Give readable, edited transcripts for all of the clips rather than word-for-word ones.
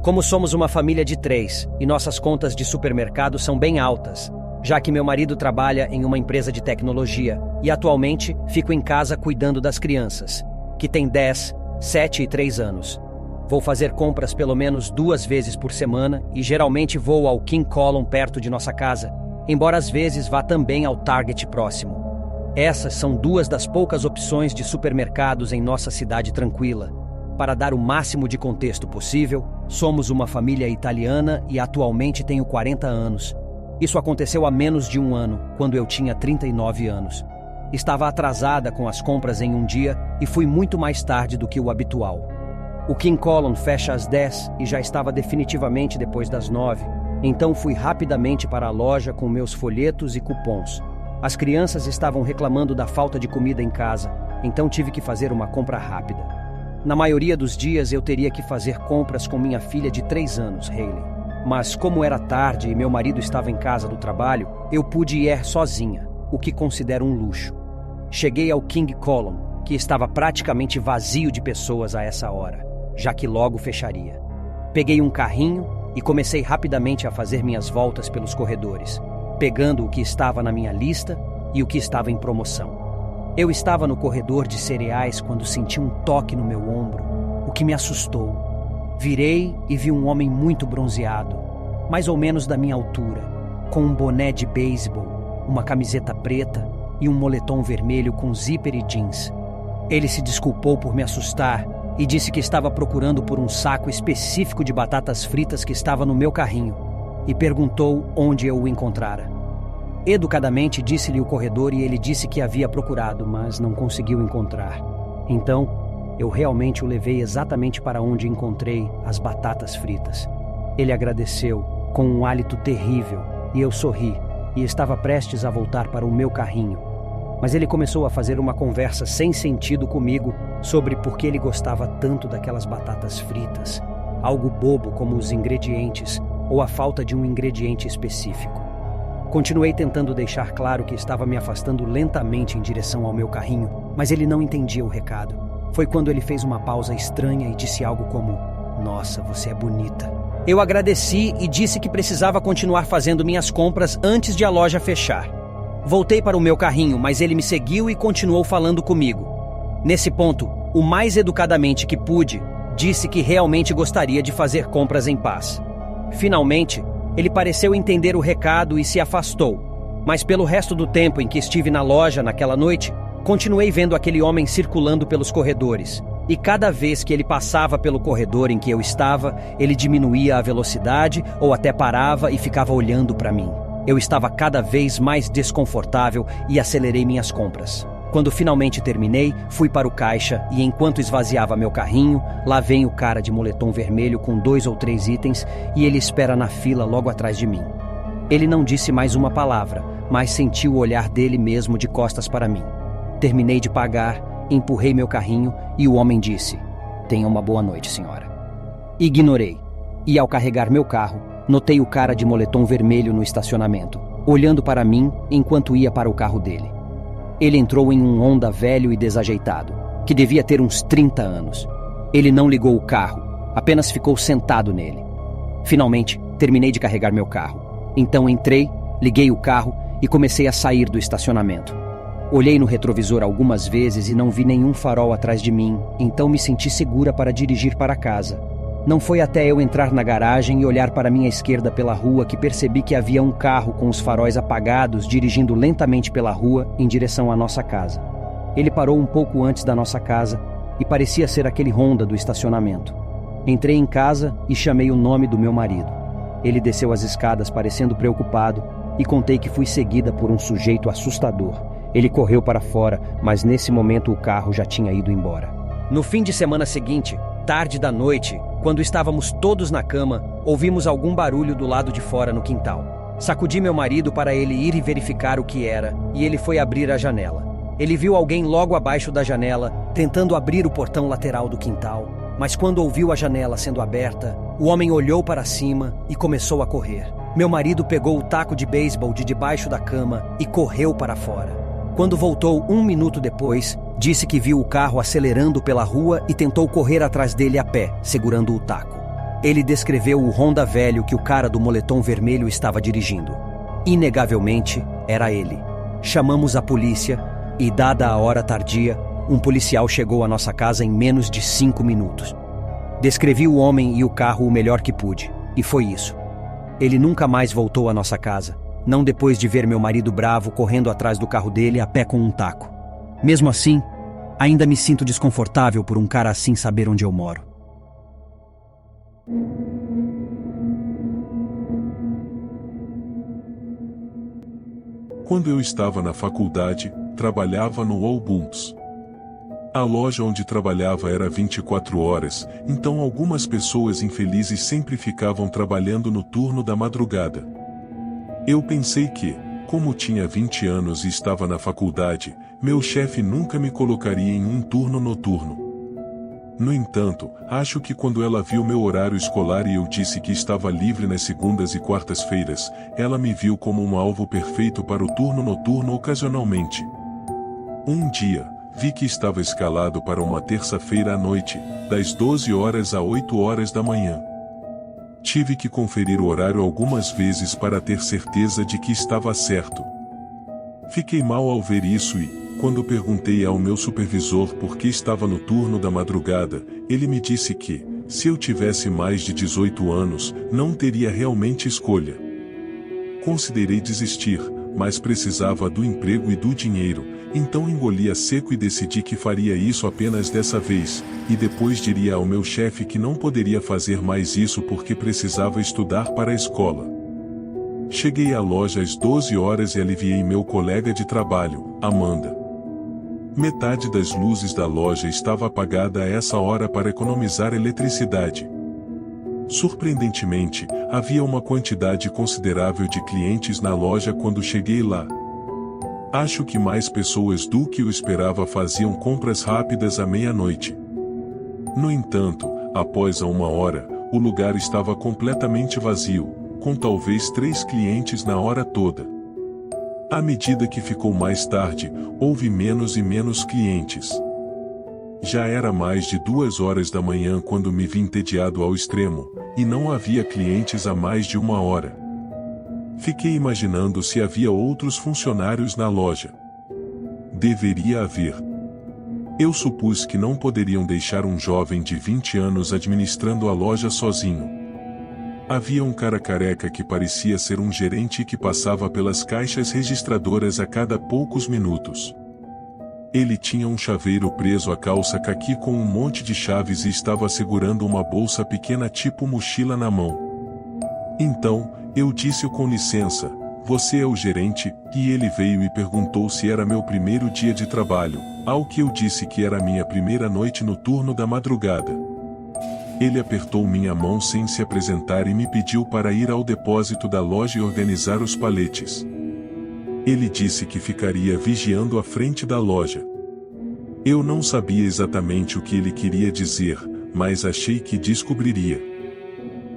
Como somos uma família de 3 e nossas contas de supermercado são bem altas, já que meu marido trabalha em uma empresa de tecnologia e atualmente fico em casa cuidando das crianças, que têm 10, 7 e 3 anos. Vou fazer compras pelo menos 2 vezes por semana e geralmente vou ao King Column perto de nossa casa, embora às vezes vá também ao Target próximo. Essas são 2 das poucas opções de supermercados em nossa cidade tranquila. Para dar o máximo de contexto possível, somos uma família italiana e atualmente tenho 40 anos. Isso aconteceu há menos de um ano, quando eu tinha 39 anos. Estava atrasada com as compras em um dia e fui muito mais tarde do que o habitual. O King Column fecha às 10 e já estava definitivamente depois das 9, então fui rapidamente para a loja com meus folhetos e cupons. As crianças estavam reclamando da falta de comida em casa, então tive que fazer uma compra rápida. Na maioria dos dias eu teria que fazer compras com minha filha de 3 anos, Hayley. Mas como era tarde e meu marido estava em casa do trabalho, eu pude ir sozinha, o que considero um luxo. Cheguei ao King Column, que estava praticamente vazio de pessoas a essa hora, já que logo fecharia. Peguei um carrinho e comecei rapidamente a fazer minhas voltas pelos corredores, pegando o que estava na minha lista e o que estava em promoção. Eu estava no corredor de cereais quando senti um toque no meu ombro, o que me assustou. Virei e vi um homem muito bronzeado, mais ou menos da minha altura, com um boné de beisebol, uma camiseta preta e um moletom vermelho com zíper e jeans. Ele se desculpou por me assustar e disse que estava procurando por um saco específico de batatas fritas que estava no meu carrinho e perguntou onde eu o encontrara. Educadamente disse-lhe o corredor e ele disse que havia procurado, mas não conseguiu encontrar. Então, eu realmente o levei exatamente para onde encontrei as batatas fritas. Ele agradeceu, com um hálito terrível, e eu sorri, e estava prestes a voltar para o meu carrinho. Mas ele começou a fazer uma conversa sem sentido comigo sobre por que ele gostava tanto daquelas batatas fritas. Algo bobo como os ingredientes, ou a falta de um ingrediente específico. Continuei tentando deixar claro que estava me afastando lentamente em direção ao meu carrinho, mas ele não entendia o recado. Foi quando ele fez uma pausa estranha e disse algo como: "Nossa, você é bonita." Eu agradeci e disse que precisava continuar fazendo minhas compras antes de a loja fechar. Voltei para o meu carrinho, mas ele me seguiu e continuou falando comigo. Nesse ponto, o mais educadamente que pude, disse que realmente gostaria de fazer compras em paz. Finalmente, ele pareceu entender o recado e se afastou, mas pelo resto do tempo em que estive na loja naquela noite, continuei vendo aquele homem circulando pelos corredores, e cada vez que ele passava pelo corredor em que eu estava, ele diminuía a velocidade ou até parava e ficava olhando para mim. Eu estava cada vez mais desconfortável e acelerei minhas compras. Quando finalmente terminei, fui para o caixa e enquanto esvaziava meu carrinho, lá vem o cara de moletom vermelho com 2 ou 3 itens e ele espera na fila logo atrás de mim. Ele não disse mais uma palavra, mas senti o olhar dele mesmo de costas para mim. Terminei de pagar, empurrei meu carrinho e o homem disse: "Tenha uma boa noite, senhora." Ignorei. E ao carregar meu carro, notei o cara de moletom vermelho no estacionamento, olhando para mim enquanto ia para o carro dele. Ele entrou em um Honda velho e desajeitado, que devia ter uns 30 anos. Ele não ligou o carro, apenas ficou sentado nele. Finalmente, terminei de carregar meu carro. Então entrei, liguei o carro e comecei a sair do estacionamento. Olhei no retrovisor algumas vezes e não vi nenhum farol atrás de mim, então me senti segura para dirigir para casa. Não foi até eu entrar na garagem e olhar para minha esquerda pela rua que percebi que havia um carro com os faróis apagados dirigindo lentamente pela rua em direção à nossa casa. Ele parou um pouco antes da nossa casa e parecia ser aquele Honda do estacionamento. Entrei em casa e chamei o nome do meu marido. Ele desceu as escadas parecendo preocupado e contei que fui seguida por um sujeito assustador. Ele correu para fora, mas nesse momento o carro já tinha ido embora. No fim de semana seguinte, tarde da noite, quando estávamos todos na cama, ouvimos algum barulho do lado de fora no quintal. Sacudi meu marido para ele ir e verificar o que era, e ele foi abrir a janela. Ele viu alguém logo abaixo da janela, tentando abrir o portão lateral do quintal, mas quando ouviu a janela sendo aberta, o homem olhou para cima e começou a correr. Meu marido pegou o taco de beisebol de debaixo da cama e correu para fora. Quando voltou 1 minuto depois, disse que viu o carro acelerando pela rua e tentou correr atrás dele a pé, segurando o taco. Ele descreveu o Honda velho que o cara do moletom vermelho estava dirigindo. Inegavelmente, era ele. Chamamos a polícia e, dada a hora tardia, um policial chegou à nossa casa em menos de 5 minutos. Descrevi o homem e o carro o melhor que pude, e foi isso. Ele nunca mais voltou à nossa casa, não depois de ver meu marido bravo correndo atrás do carro dele a pé com um taco. Mesmo assim, ainda me sinto desconfortável por um cara assim saber onde eu moro. Quando eu estava na faculdade, trabalhava no Walgreens. A loja onde trabalhava era 24 horas, então algumas pessoas infelizes sempre ficavam trabalhando no turno da madrugada. Eu pensei que, como tinha 20 anos e estava na faculdade, meu chefe nunca me colocaria em um turno noturno. No entanto, acho que quando ela viu meu horário escolar e eu disse que estava livre nas segundas e quartas-feiras, ela me viu como um alvo perfeito para o turno noturno ocasionalmente. Um dia, vi que estava escalado para uma terça-feira à noite, das 12 horas a 8 horas da manhã. Tive que conferir o horário algumas vezes para ter certeza de que estava certo. Fiquei mal ao ver isso e, quando perguntei ao meu supervisor por que estava no turno da madrugada, ele me disse que, se eu tivesse mais de 18 anos, não teria realmente escolha. Considerei desistir, mas precisava do emprego e do dinheiro, então engoli a seco e decidi que faria isso apenas dessa vez, e depois diria ao meu chefe que não poderia fazer mais isso porque precisava estudar para a escola. Cheguei à loja às 12 horas e aliviei meu colega de trabalho, Amanda. Metade das luzes da loja estava apagada a essa hora para economizar eletricidade. Surpreendentemente, havia uma quantidade considerável de clientes na loja quando cheguei lá. Acho que mais pessoas do que eu esperava faziam compras rápidas à meia-noite. No entanto, após a 1 hora, o lugar estava completamente vazio, com talvez 3 clientes na hora toda. À medida que ficou mais tarde, houve menos e menos clientes. Já era mais de 2 horas da manhã quando me vi entediado ao extremo, e não havia clientes há mais de 1 hora. Fiquei imaginando se havia outros funcionários na loja. Deveria haver. Eu supus que não poderiam deixar um jovem de 20 anos administrando a loja sozinho. Havia um cara careca que parecia ser um gerente que passava pelas caixas registradoras a cada poucos minutos. Ele tinha um chaveiro preso à calça caqui com um monte de chaves e estava segurando uma bolsa pequena tipo mochila na mão. Então, eu disse-o com licença, você é o gerente? E ele veio e perguntou se era meu primeiro dia de trabalho, ao que eu disse que era minha primeira noite no turno da madrugada. Ele apertou minha mão sem se apresentar e me pediu para ir ao depósito da loja e organizar os paletes. Ele disse que ficaria vigiando a frente da loja. Eu não sabia exatamente o que ele queria dizer, mas achei que descobriria.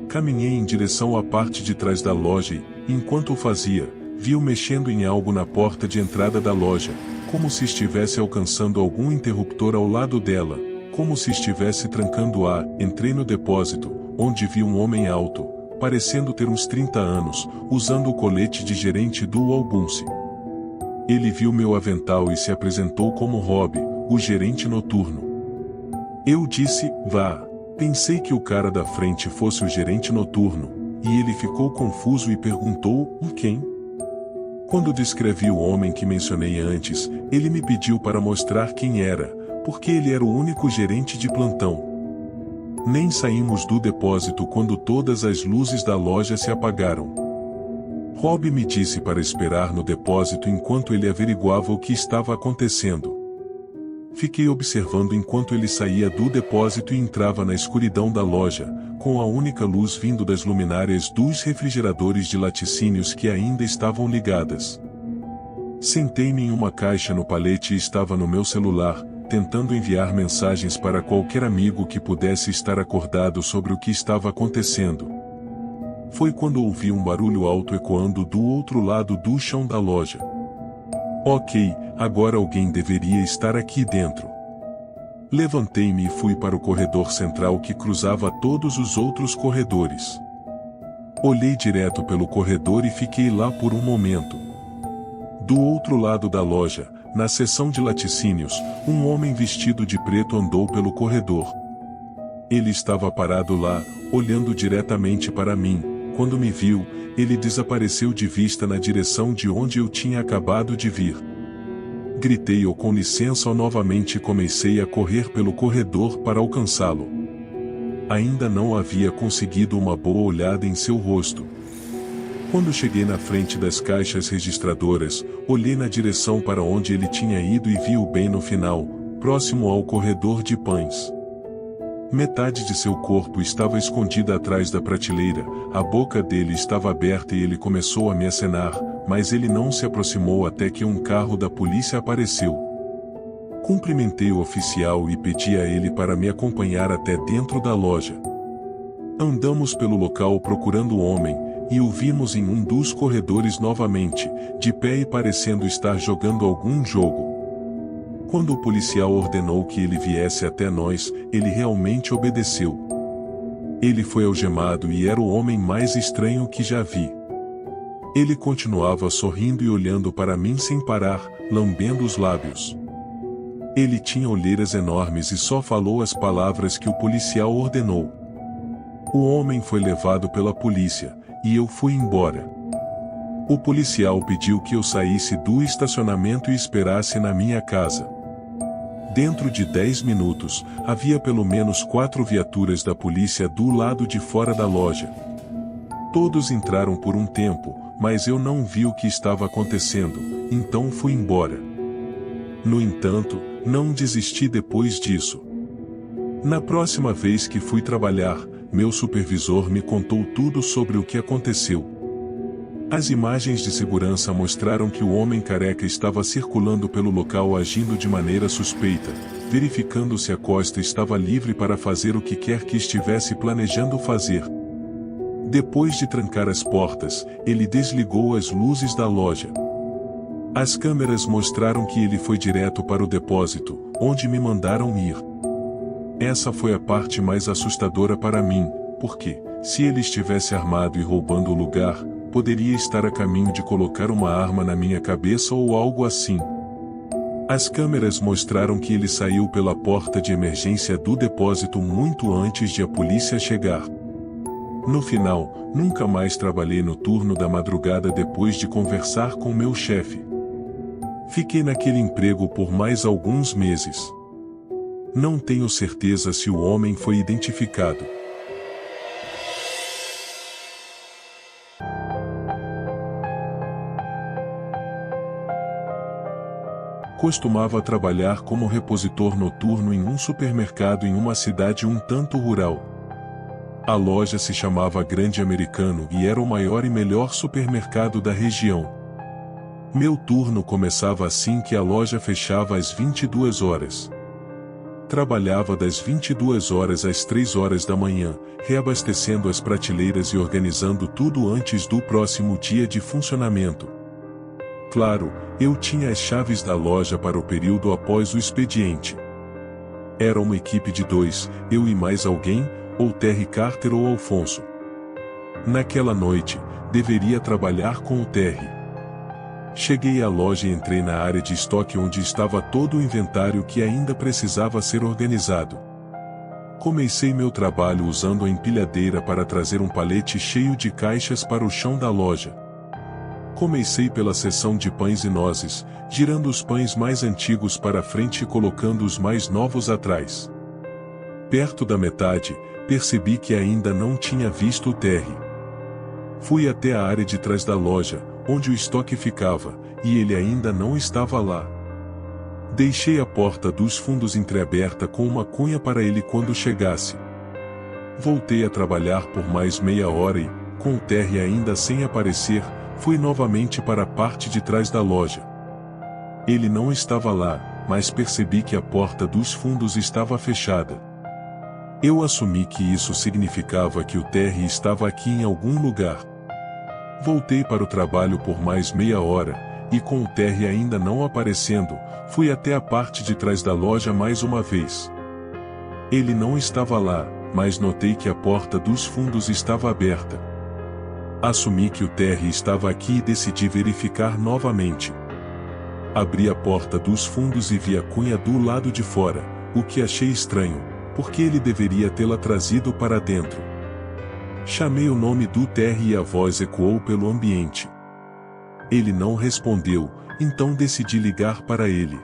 Caminhei em direção à parte de trás da loja e, enquanto o fazia, vi-o mexendo em algo na porta de entrada da loja, como se estivesse alcançando algum interruptor ao lado dela. Como se estivesse trancando-a. Entrei no depósito, onde vi um homem alto, parecendo ter uns 30 anos, usando o colete de gerente do Walgreens. Ele viu meu avental e se apresentou como Rob, o gerente noturno. Eu disse, vá. Pensei que o cara da frente fosse o gerente noturno, e ele ficou confuso e perguntou, o quem? Quando descrevi o homem que mencionei antes, ele me pediu para mostrar quem era, porque ele era o único gerente de plantão. Nem saímos do depósito quando todas as luzes da loja se apagaram. Rob me disse para esperar no depósito enquanto ele averiguava o que estava acontecendo. Fiquei observando enquanto ele saía do depósito e entrava na escuridão da loja, com a única luz vindo das luminárias dos refrigeradores de laticínios que ainda estavam ligadas. Sentei-me em uma caixa no palete e estava no meu celular, tentando enviar mensagens para qualquer amigo que pudesse estar acordado sobre o que estava acontecendo. Foi quando ouvi um barulho alto ecoando do outro lado do chão da loja. Ok, agora alguém deveria estar aqui dentro. Levantei-me e fui para o corredor central que cruzava todos os outros corredores. Olhei direto pelo corredor e fiquei lá por um momento. Do outro lado da loja, na seção de laticínios, um homem vestido de preto andou pelo corredor. Ele estava parado lá, olhando diretamente para mim. Quando me viu, ele desapareceu de vista na direção de onde eu tinha acabado de vir. Gritei-o com licença novamente e comecei a correr pelo corredor para alcançá-lo. Ainda não havia conseguido uma boa olhada em seu rosto. Quando cheguei na frente das caixas registradoras, olhei na direção para onde ele tinha ido e vi-o bem no final, próximo ao corredor de pães. Metade de seu corpo estava escondida atrás da prateleira, a boca dele estava aberta e ele começou a me acenar, mas ele não se aproximou até que um carro da polícia apareceu. Cumprimentei o oficial e pedi a ele para me acompanhar até dentro da loja. Andamos pelo local procurando o homem, e o vimos em um dos corredores novamente, de pé e parecendo estar jogando algum jogo. Quando o policial ordenou que ele viesse até nós, ele realmente obedeceu. Ele foi algemado e era o homem mais estranho que já vi. Ele continuava sorrindo e olhando para mim sem parar, lambendo os lábios. Ele tinha olheiras enormes e só falou as palavras que o policial ordenou. O homem foi levado pela polícia, e eu fui embora. O policial pediu que eu saísse do estacionamento e esperasse na minha casa. Dentro de 10 minutos, havia pelo menos 4 viaturas da polícia do lado de fora da loja. Todos entraram por um tempo, mas eu não vi o que estava acontecendo, então fui embora. No entanto, não desisti depois disso. Na próxima vez que fui trabalhar, meu supervisor me contou tudo sobre o que aconteceu. As imagens de segurança mostraram que o homem careca estava circulando pelo local agindo de maneira suspeita, verificando se a Costa estava livre para fazer o que quer que estivesse planejando fazer. Depois de trancar as portas, ele desligou as luzes da loja. As câmeras mostraram que ele foi direto para o depósito, onde me mandaram ir. Essa foi a parte mais assustadora para mim, porque, se ele estivesse armado e roubando o lugar, poderia estar a caminho de colocar uma arma na minha cabeça ou algo assim. As câmeras mostraram que ele saiu pela porta de emergência do depósito muito antes de a polícia chegar. No final, nunca mais trabalhei no turno da madrugada depois de conversar com meu chefe. Fiquei naquele emprego por mais alguns meses. Não tenho certeza se o homem foi identificado. Costumava trabalhar como repositor noturno em um supermercado em uma cidade um tanto rural. A loja se chamava Grande Americano e era o maior e melhor supermercado da região. Meu turno começava assim que a loja fechava às 22 horas. Trabalhava das 22 horas às 3 horas da manhã, reabastecendo as prateleiras e organizando tudo antes do próximo dia de funcionamento. Claro, eu tinha as chaves da loja para o período após o expediente. Era uma equipe de 2, eu e mais alguém, ou Terry Carter ou Alfonso. Naquela noite, deveria trabalhar com o Terry. Cheguei à loja e entrei na área de estoque onde estava todo o inventário que ainda precisava ser organizado. Comecei meu trabalho usando a empilhadeira para trazer um palete cheio de caixas para o chão da loja. Comecei pela seção de pães e nozes, girando os pães mais antigos para frente e colocando os mais novos atrás. Perto da metade, percebi que ainda não tinha visto o Terry. Fui até a área de trás da loja, onde o estoque ficava, e ele ainda não estava lá. Deixei a porta dos fundos entreaberta com uma cunha para ele quando chegasse. Voltei a trabalhar por mais meia hora e, com o Terry ainda sem aparecer, fui novamente para a parte de trás da loja. Ele não estava lá, mas percebi que a porta dos fundos estava fechada. Eu assumi que isso significava que o Terry estava aqui em algum lugar. Voltei para o trabalho por mais meia hora, e com o Terry ainda não aparecendo, fui até a parte de trás da loja mais uma vez. Ele não estava lá, mas notei que a porta dos fundos estava aberta. Assumi que o Terry estava aqui e decidi verificar novamente. Abri a porta dos fundos e vi a cunha do lado de fora, o que achei estranho, porque ele deveria tê-la trazido para dentro. Chamei o nome do Terry e a voz ecoou pelo ambiente. Ele não respondeu, então decidi ligar para ele.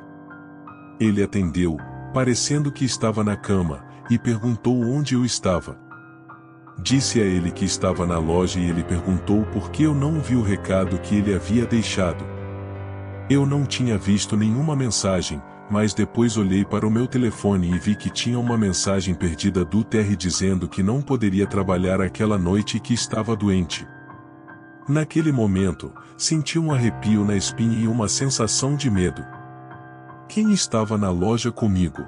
Ele atendeu, parecendo que estava na cama, e perguntou onde eu estava. Disse a ele que estava na loja e ele perguntou por que eu não vi o recado que ele havia deixado. Eu não tinha visto nenhuma mensagem, mas depois olhei para o meu telefone e vi que tinha uma mensagem perdida do Terry dizendo que não poderia trabalhar aquela noite e que estava doente. Naquele momento, senti um arrepio na espinha e uma sensação de medo. Quem estava na loja comigo?